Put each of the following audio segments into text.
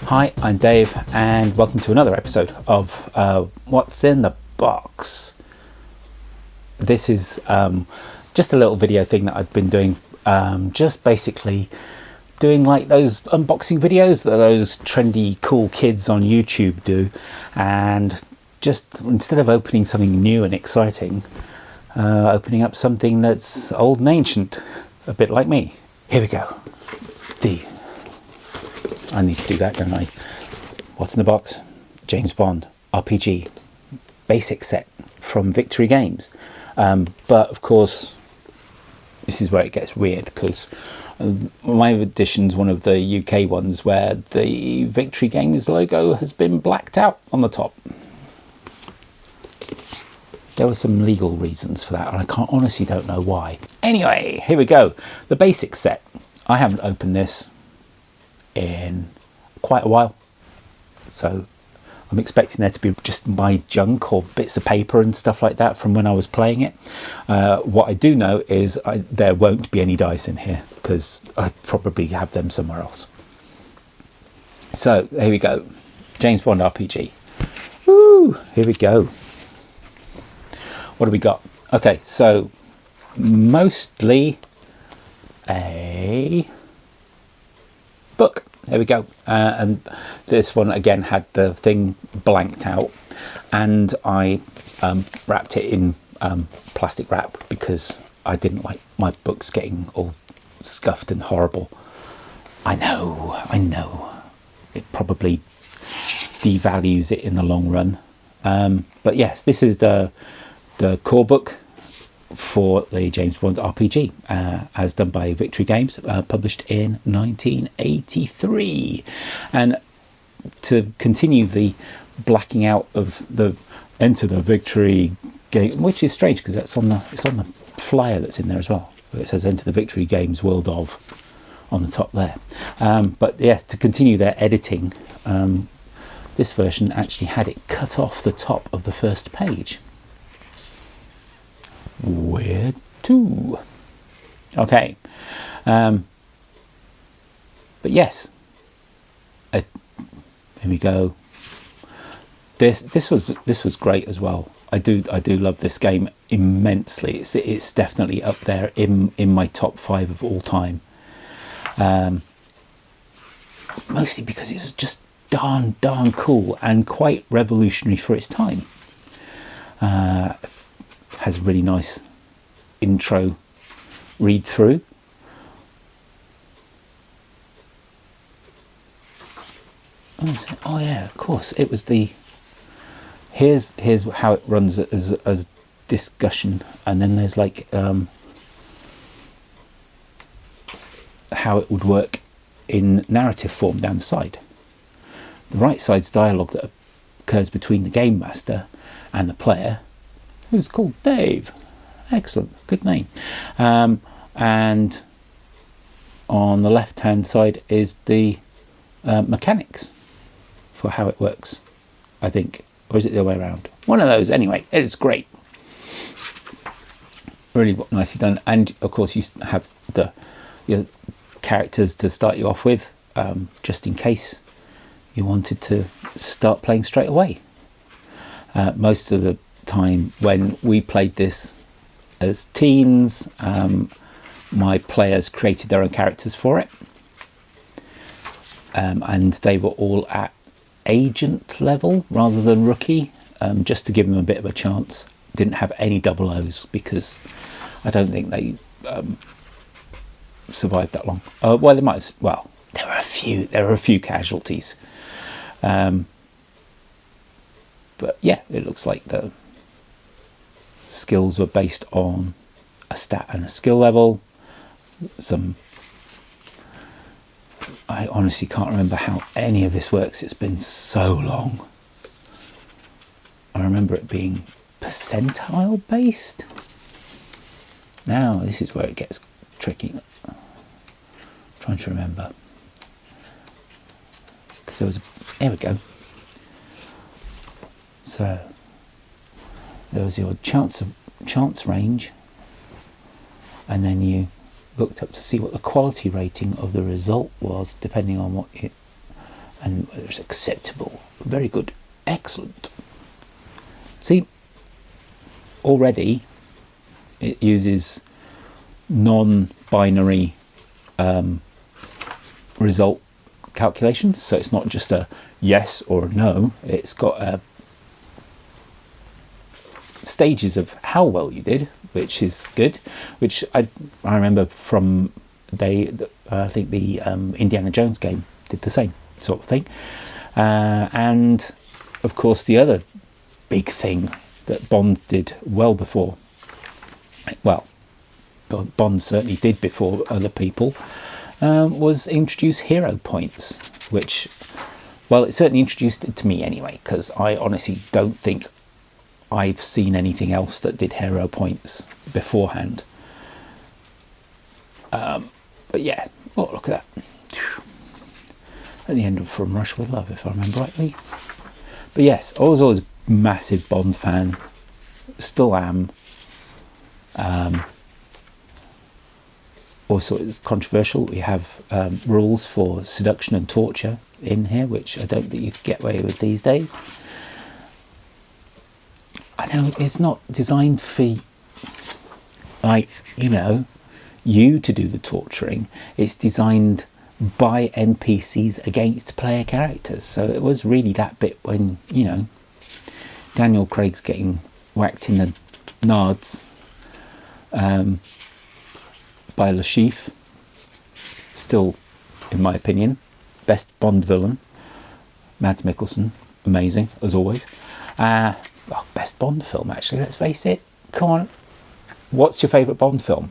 Hi, I'm Dave, and welcome to another episode of What's in the Box. This is just a little video thing that I've been doing, just basically doing like those unboxing videos that those trendy cool kids on YouTube do, and just instead of opening something new and exciting, opening up something that's old and ancient, a bit like me. Here we go. I need to do that, don't I? What's in the box? James Bond RPG basic set from Victory Games. But of course, this is where it gets weird, because my edition's one of the UK ones where the Victory Games logo has been blacked out on the top. There were some legal reasons for that, and I honestly don't know why. Anyway, here we go. The basic set. I haven't opened this in quite a while, so I'm expecting there to be just my junk or bits of paper and stuff like that from when I was playing it. What I do know is there won't be any dice in here, because I probably have them somewhere else. So here we go. James Bond RPG. Woo! Here we go. What do we got? Okay, so mostly a book. There we go. And this one again had the thing blanked out, and I wrapped it in plastic wrap because I didn't like my books getting all scuffed and horrible. I know. It probably devalues it in the long run. But yes, this is the core book for the James Bond RPG, as done by Victory Games, published in 1983. And to continue the blacking out of the Enter the Victory game, which is strange because it's on the flyer that's in there as well. It says Enter the Victory Games World of on the top there. But yes, to continue their editing, this version actually had it cut off the top of the first page. Where to? Okay, but yes, here we go. This was great as well. I do love this game immensely. It's definitely up there in my top 5 of all time. Mostly because it was just darn cool and quite revolutionary for its time. Has a really nice intro read through. Oh yeah, of course. It was the here's how it runs as discussion, and then there's like how it would work in narrative form down the side. The right side's dialogue that occurs between the game master and the player, who's called Dave. Excellent, good name. And on the left hand side is the mechanics for how it works, I think. Or is it the other way around? One of those. Anyway, it's great. Really nicely done. And of course you have your characters to start you off with, just in case you wanted to start playing straight away. Most of the time when we played this as teens, my players created their own characters for it, and they were all at agent level rather than rookie, just to give them a bit of a chance. Didn't have any double O's because I don't think they survived that long. Well, they might have. Well, there were a few casualties, but yeah, it looks like the skills were based on a stat and a skill level. I honestly can't remember how any of this works. It's been so long. I remember it being percentile based. Now this is where it gets tricky. I'm trying to remember, because there was here we go. So there was your chance range, and then you looked up to see what the quality rating of the result was, depending on what it and there's acceptable, very good, excellent. See, already it uses non-binary result calculations, so it's not just a yes or a no, it's got stages of how well you did, which is good, which I remember from I think the Indiana Jones game did the same sort of thing. And of course the other big thing that Bond did well before, well, Bond certainly did before other people, was introduce hero points, which, well, it certainly introduced it to me anyway, because I honestly don't think I've seen anything else that did hero points beforehand. But yeah, oh, look at that. At the end of From Russia with Love, if I remember rightly. But yes, I was always a massive Bond fan. Still am. Also, it's controversial. We have rules for seduction and torture in here, which I don't think you could get away with these days. I know it's not designed for, like, you know, you to do the torturing. It's designed by NPCs against player characters. So it was really that bit when, you know, Daniel Craig's getting whacked in the nards by Lashif. Still, in my opinion, best Bond villain. Mads Mikkelsen, amazing as always. Well, best Bond film, actually, let's face it. Come on, what's your favourite Bond film?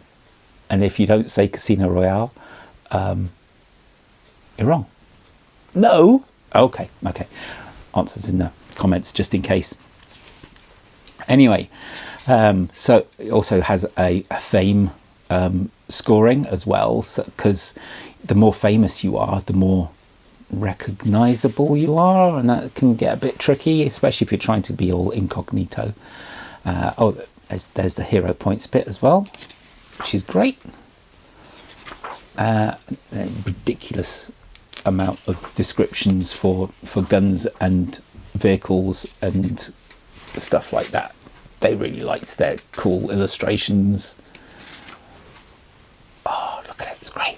And if you don't say Casino Royale, you're wrong. No? Okay. Answers in the comments, just in case. Anyway, so it also has a fame scoring as well, because the more famous you are, the more recognizable you are, and that can get a bit tricky, especially if you're trying to be all incognito. There's the hero points bit as well, which is great. A ridiculous amount of descriptions for guns and vehicles and stuff like that. They really liked their cool illustrations. Oh, look at it, it's great.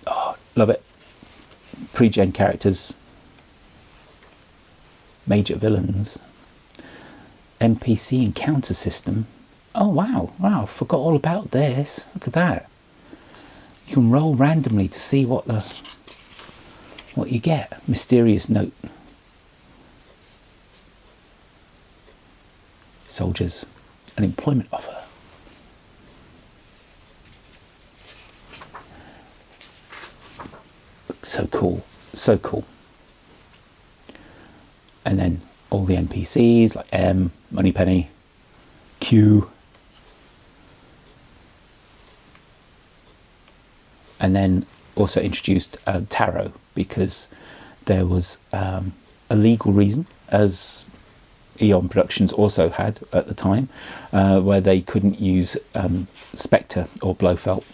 Oh, love it. Pre-gen characters, major villains, NPC encounter system. Oh wow, forgot all about this. Look at that. You can roll randomly to see what you get. Mysterious note. Soldiers, an employment offer. So cool. And then all the NPCs like M, Moneypenny, Q, and then also introduced tarot, because there was a legal reason, as Eon Productions also had at the time, where they couldn't use Spectre or Blofeld.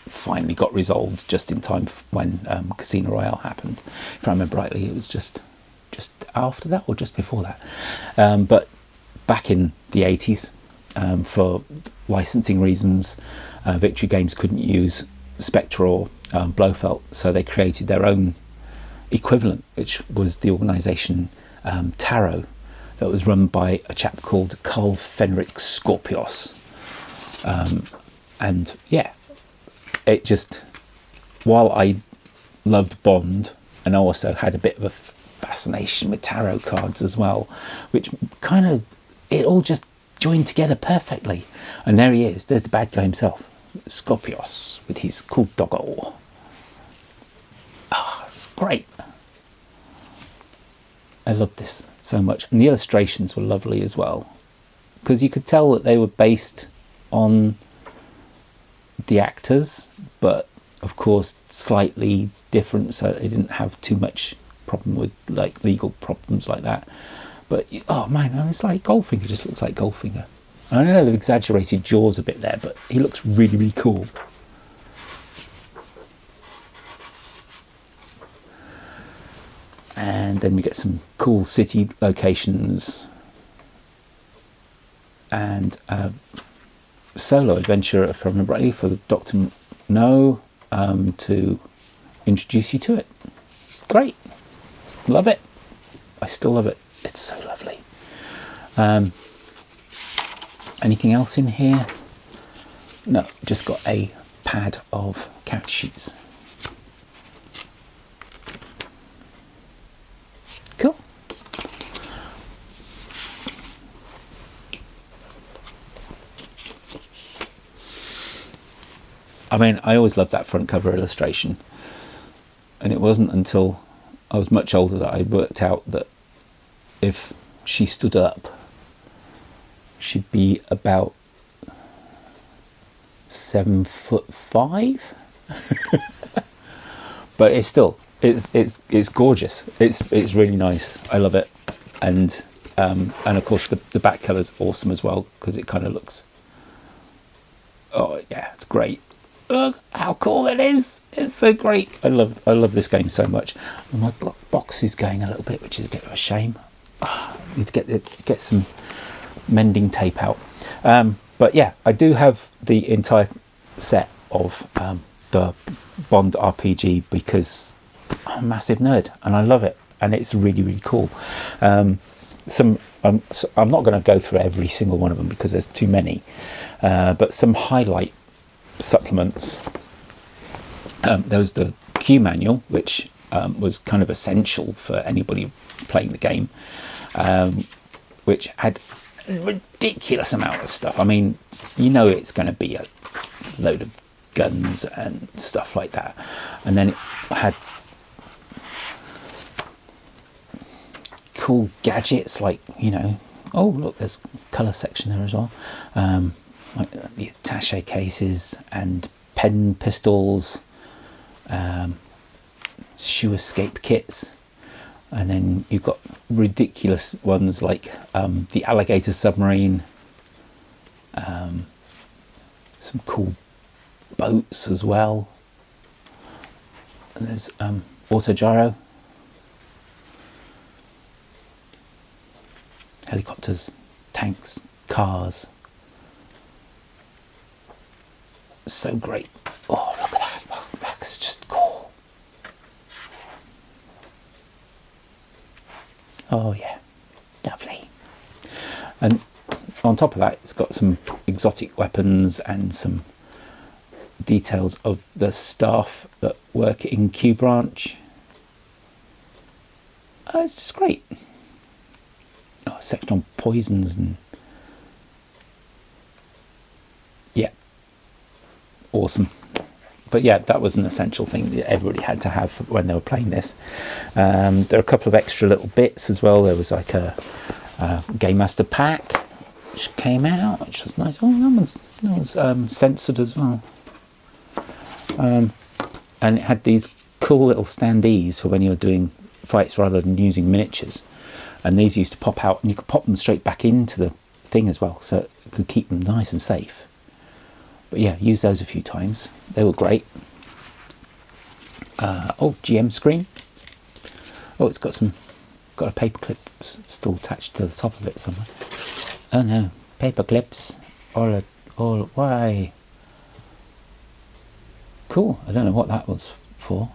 Finally got resolved just in time when Casino Royale happened. If I remember rightly, it was just after that or just before that. But back in the 80s, for licensing reasons, Victory Games couldn't use Spectre or Blofeld, so they created their own equivalent, which was the organisation Tarot, that was run by a chap called Carl Fenric Scorpios. And yeah, it just, while I loved Bond, and I also had a bit of a fascination with tarot cards as well, which kind of, it all just joined together perfectly. And there he is, there's the bad guy himself, Scorpios, with his cool doggo. It's great. I loved this so much. And the illustrations were lovely as well, because you could tell that they were based on the actors, but of course slightly different, so they didn't have too much problem with like legal problems like that. But oh man, it's like Goldfinger. Just looks like Goldfinger. I know they've exaggerated jaws a bit there, but he looks really, really cool. And then we get some cool city locations and solo adventure, if I remember rightly, for Dr. No, to introduce you to it. Great. Love it. I still love it. It's so lovely. Anything else in here? No, just got a pad of character sheets. Cool. I mean, I always loved that front cover illustration. And it wasn't until I was much older that I worked out that if she stood up, she'd be about 7'5". But it's still, it's gorgeous. It's really nice. I love it. And of course the back cover's awesome as well, because it kind of looks, oh yeah, it's great. Look how cool it is. It's so great. I love this game so much. And my box is going a little bit, which is a bit of a shame. I need to get some mending tape out. But yeah, I do have the entire set of the Bond RPG because I'm a massive nerd and I love it, and it's really, really cool. I'm not going to go through every single one of them because there's too many, but some highlight supplements. There was the Q manual, which was kind of essential for anybody playing the game, which had a ridiculous amount of stuff. I mean, you know, it's going to be a load of guns and stuff like that. And then it had cool gadgets like, you know, oh look, there's colour section there as well. Like the attaché cases and pen pistols, shoe escape kits, and then you've got ridiculous ones like the alligator submarine, some cool boats as well, and there's auto gyro, helicopters, tanks, cars. So great. Oh, look at that. Oh, that's just cool. Oh yeah, lovely. And on top of that, it's got some exotic weapons and some details of the staff that work in Q Branch. It's just great. Oh, a section on poisons and yeah, awesome. But yeah, that was an essential thing that everybody had to have when they were playing this. There are a couple of extra little bits as well. There was like a Gamemaster pack which came out, which was nice. Oh, that was censored as well. And it had these cool little standees for when you're doing fights rather than using miniatures. And these used to pop out, and you could pop them straight back into the thing as well, so it could keep them nice and safe. But yeah, use those a few times. They were great. Oh, GM screen. Oh, it's got a paper clip still attached to the top of it somewhere. Oh no, paper clips. All why? Cool. I don't know what that was for.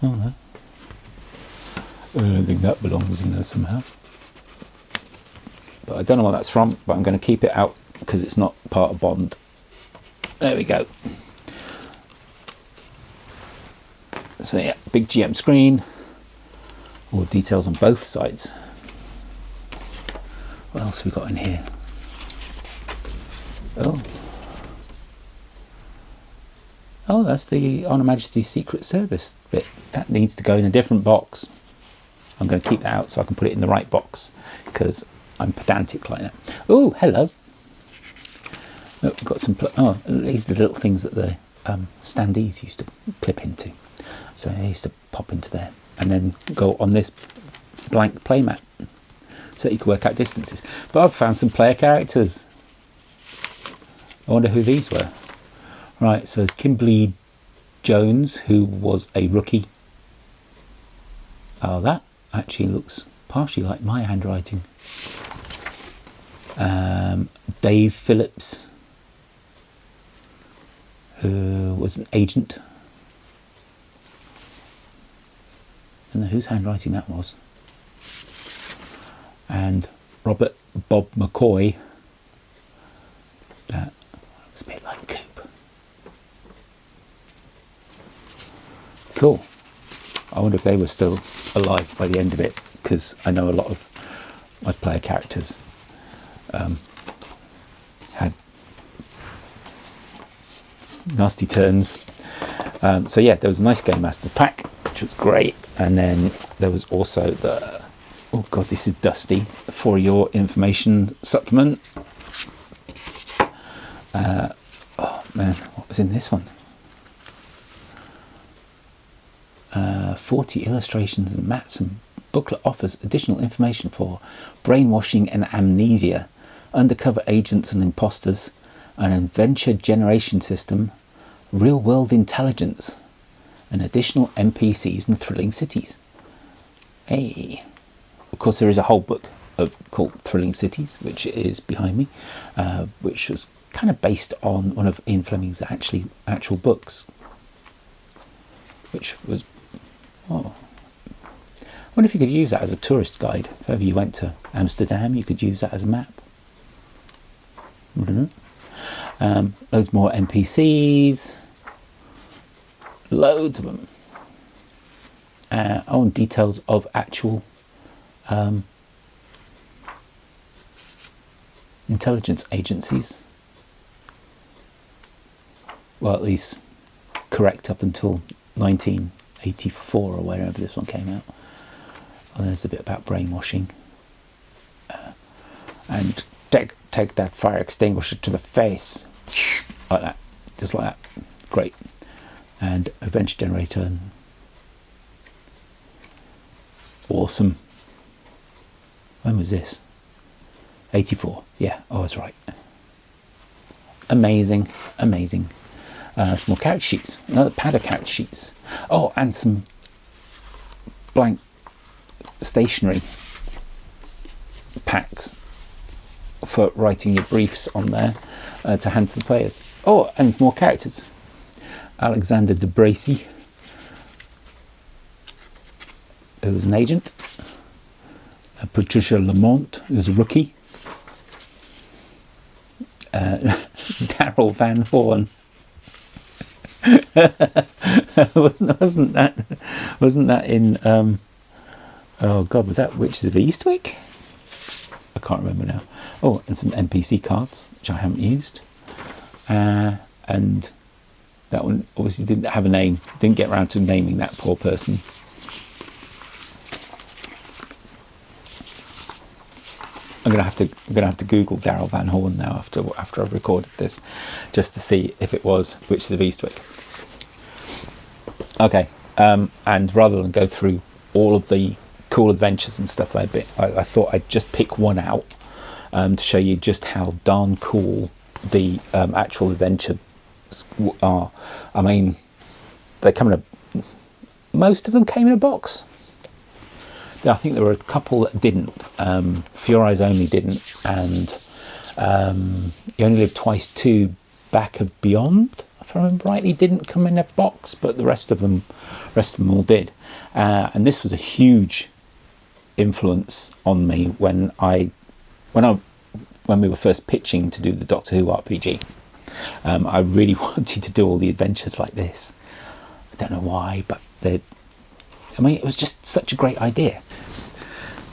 Oh no. I don't think that belongs in there somehow. But I don't know what that's from, but I'm going to keep it out because it's not part of Bond. There we go. So yeah, big GM screen. All the details on both sides. What else have we got in here? Oh, that's the On Her Majesty's Secret Service bit. That needs to go in a different box. I'm going to keep that out so I can put it in the right box because I'm pedantic like that. Oh, hello. Look, we've got some. These are the little things that the standees used to clip into. So they used to pop into there and then go on this blank playmat so that you can work out distances. But I've found some player characters. I wonder who these were. Right, so there's Kimberly Jones, who was a rookie. Oh, that actually looks partially like my handwriting. Dave Phillips, who was an agent. I don't know whose handwriting that was. And Robert Bob McCoy. That looks a bit like Coop. Cool. I wonder if they were still alive by the end of it, because I know a lot of my player characters had nasty turns. So yeah, there was a nice Gamemaster pack, which was great, and then there was also the, oh god, this is dusty, for your information supplement. Oh man, what was in this one? 40 illustrations and maps, and booklet offers additional information for brainwashing and amnesia, undercover agents and imposters, an adventure generation system, real-world intelligence, and additional NPCs and thrilling cities. Hey, of course there is a whole book called Thrilling Cities, which is behind me, which was kind of based on one of Ian Fleming's actual books, which was, oh, I wonder if you could use that as a tourist guide. If ever you went to Amsterdam, you could use that as a map. I don't know. Loads more NPCs, loads of them. And details of actual intelligence agencies. Well, at least correct up until 1984 or wherever this one came out. And there's a bit about brainwashing. And take that fire extinguisher to the face. Like that. Just like that. Great. And adventure generator. Awesome. When was this? 84. Yeah, I was right. Amazing. Amazing. Some more character sheets. Another pad of character sheets. Oh, and some blank stationery packs for writing your briefs on there to hand to the players. Oh, and more characters. Alexander de Bracy, who was an agent. Patricia Lamont, who was a rookie. Daryl Van Horn. wasn't that in oh god, was that Witches of Eastwick? I can't remember now. Oh, and some NPC cards which I haven't used, and that one obviously didn't have a name. Didn't get around to naming that poor person. I'm gonna have to Google Daryl Van Horn now after I've recorded this, just to see if it was Witches of Eastwick. Okay, and rather than go through all of the cool adventures and stuff like that, I thought I'd just pick one out to show you just how darn cool the actual adventures are. I mean, they come in most of them came in a box. I think there were a couple that didn't. For Your Eyes Only didn't, and You Only Live Twice 2 Back of Beyond, if I remember rightly, didn't come in a box, but the rest of them all did. And this was a huge influence on me when we were first pitching to do the Doctor Who RPG. I really wanted to do all the adventures like this. I don't know why, but it was just such a great idea.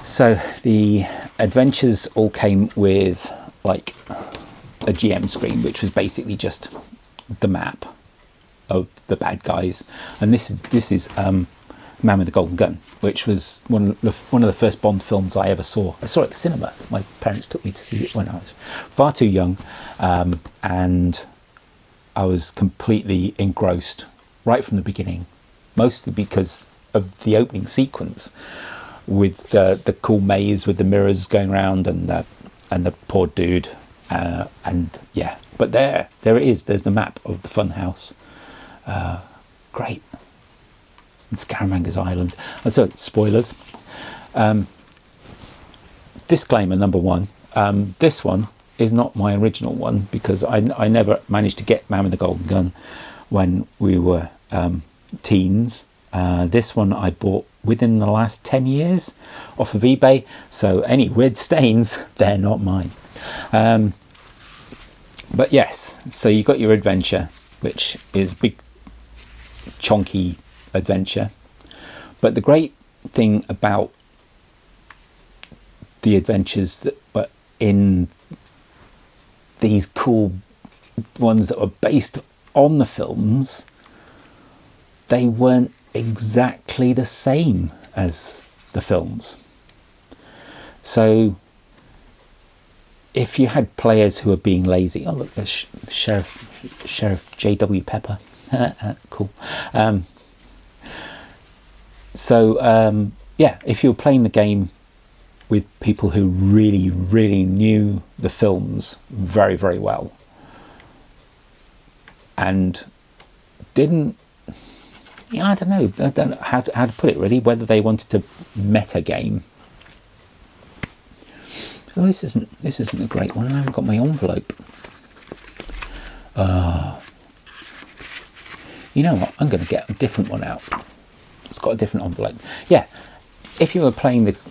So the adventures all came with like a GM screen, which was basically just the map of the bad guys. And this is Man with the Golden Gun, which was one of the first Bond films I ever saw. I saw it at the cinema. My parents took me to see it when I was far too young, and I was completely engrossed right from the beginning, mostly because of the opening sequence, with the cool maze with the mirrors going around and the poor dude. And yeah, but there it is. There's the map of the funhouse. Great. And Scaramanga's Island. And so, spoilers. Disclaimer number one. This one is not my original one because I never managed to get Man with the Golden Gun when we were teens. This one I bought within the last 10 years off of eBay. So any weird stains, they're not mine. But yes, so you got your adventure, which is big, chonky adventure. But the great thing about the adventures that were in these cool ones that were based on the films, they weren't exactly the same as the films. So if you had players who were being lazy, oh look, there's Sheriff J.W. Pepper, cool. Yeah, if you were playing the game with people who really, really knew the films very, very well and didn't, yeah, I don't know how to put it really, whether they wanted to meta game. Oh, this isn't a great one. I haven't got my envelope. You know what? I'm going to get a different one out. It's got a different envelope. Yeah, if you were playing this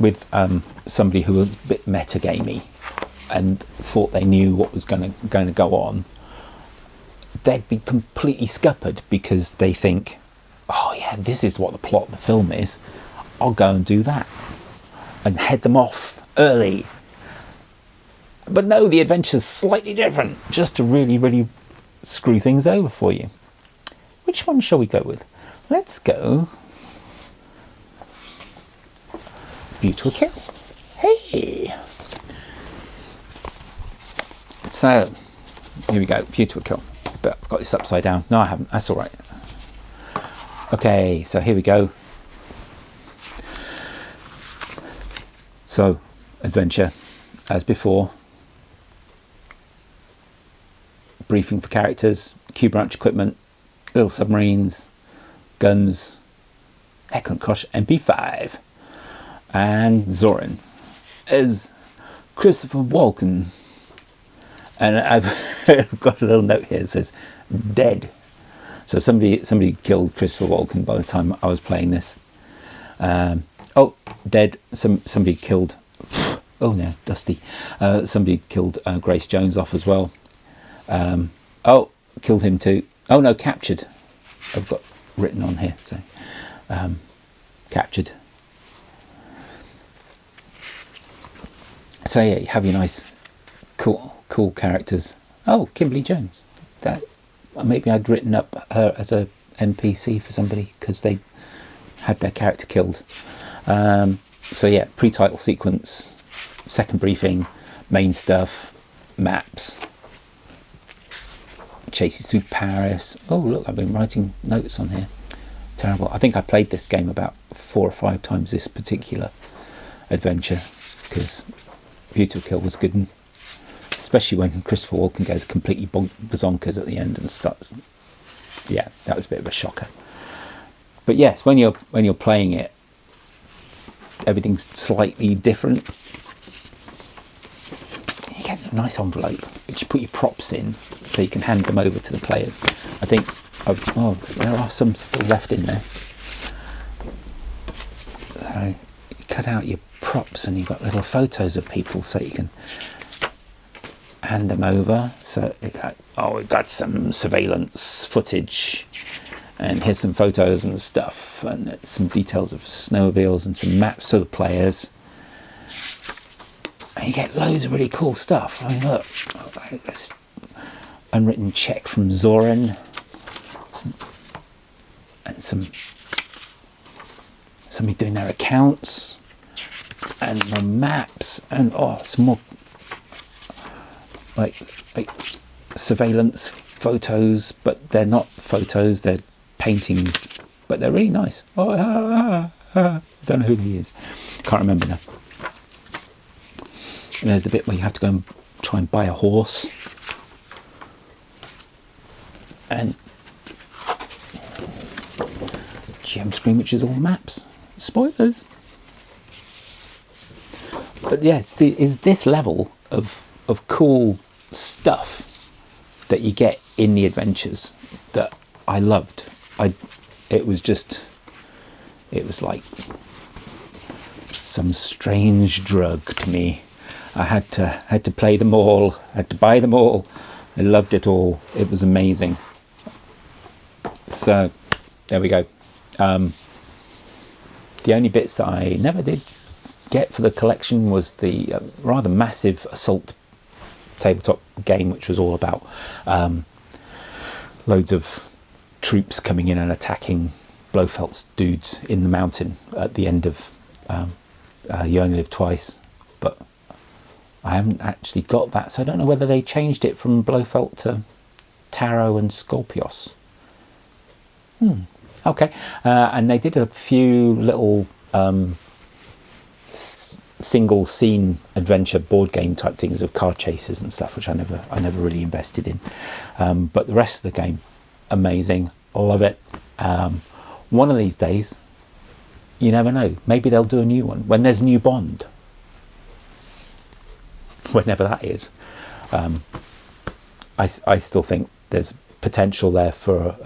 with somebody who was a bit metagamey and thought they knew what was going to go on, they'd be completely scuppered because they think, oh yeah, this is what the plot of the film is. I'll go and do that and head them off early. But no, the adventure's slightly different, just to really, really screw things over for you. Which one shall we go with? Let's go View to a Kill. Hey! So, here we go, View to a Kill. But I've got this upside down. No, I haven't. That's all right. Okay, so here we go. So, adventure, as before. Briefing for characters, cube ranch equipment, little submarines, guns, Heckler & Koch MP5, and Zoran as Christopher Walken. And I've got a little note here that says dead. So somebody killed Christopher Walken by the time I was playing this. Oh, dead. Somebody killed. Oh no, Dusty. Somebody killed Grace Jones off as well. Oh, killed him too. Oh no, captured. I've got written on here. So captured. So yeah, you have your nice, cool characters. Oh, Kimberly Jones. That maybe I'd written up her as a NPC for somebody because they had their character killed. So yeah, pre-title sequence, second briefing, main stuff, maps, chases through Paris. Oh look, I've been writing notes on here. Terrible. I think I played this game about 4 or 5 times this particular adventure because View to a Kill was good, especially when Christopher Walken goes completely bozonkers at the end and starts. Yeah, that was a bit of a shocker. But yes, when you're playing it, everything's slightly different. You get a nice envelope which you put your props in so you can hand them over to the players. I think there are some still left in there. You cut out your props and you've got little photos of people so you can hand them over. So we've got some surveillance footage and here's some photos and stuff and some details of snowmobiles and some maps for the players. And you get loads of really cool stuff. I mean, look, this unwritten check from Zoran, and somebody doing their accounts, and the maps, and some more like surveillance photos, but they're not photos; they're paintings, but they're really nice. I don't know who he is. Can't remember now. And there's the bit where you have to go and try and buy a horse. And GM screen, which is all maps. Spoilers. But yeah, see, is this level of cool stuff that you get in the adventures that I loved. It was like some strange drug to me. I had to play them all, had to buy them all. I loved it all. It was amazing. So there we go. The only bits that I never did get for the collection was the rather massive Assault tabletop game, which was all about loads of troops coming in and attacking Blofeld's dudes in the mountain at the end of You Only Live Twice. But I haven't actually got that, so I don't know whether they changed it from Blofeld to Taro and Scorpios. Okay. And they did a few little single scene adventure board game type things of car chases and stuff, which I never really invested in. But the rest of the game, amazing. Love it. One of these days, you never know, maybe they'll do a new one when there's new Bond, whenever that is. I still think there's potential there for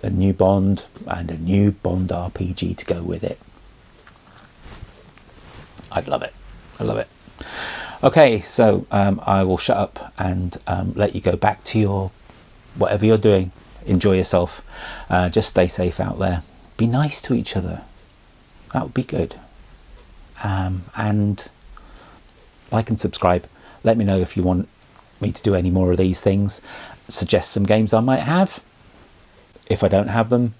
a new Bond and a new Bond RPG to go with it. I'd love it. I love it. Okay, so I will shut up and let you go back to your whatever you're doing. Enjoy yourself. Just stay safe out there. Be nice to each other. That would be good. And like and subscribe. Let me know if you want me to do any more of these things. Suggest some games I might have. If I don't have them,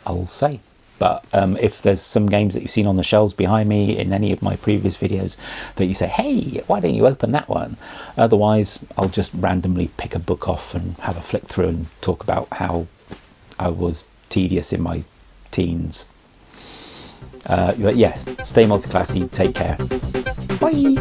I'll say. But if there's some games that you've seen on the shelves behind me in any of my previous videos that you say, hey, why don't you open that one? Otherwise, I'll just randomly pick a book off and have a flick through and talk about how I was tedious in my teens. But yes, stay multi-classy, take care. Bye!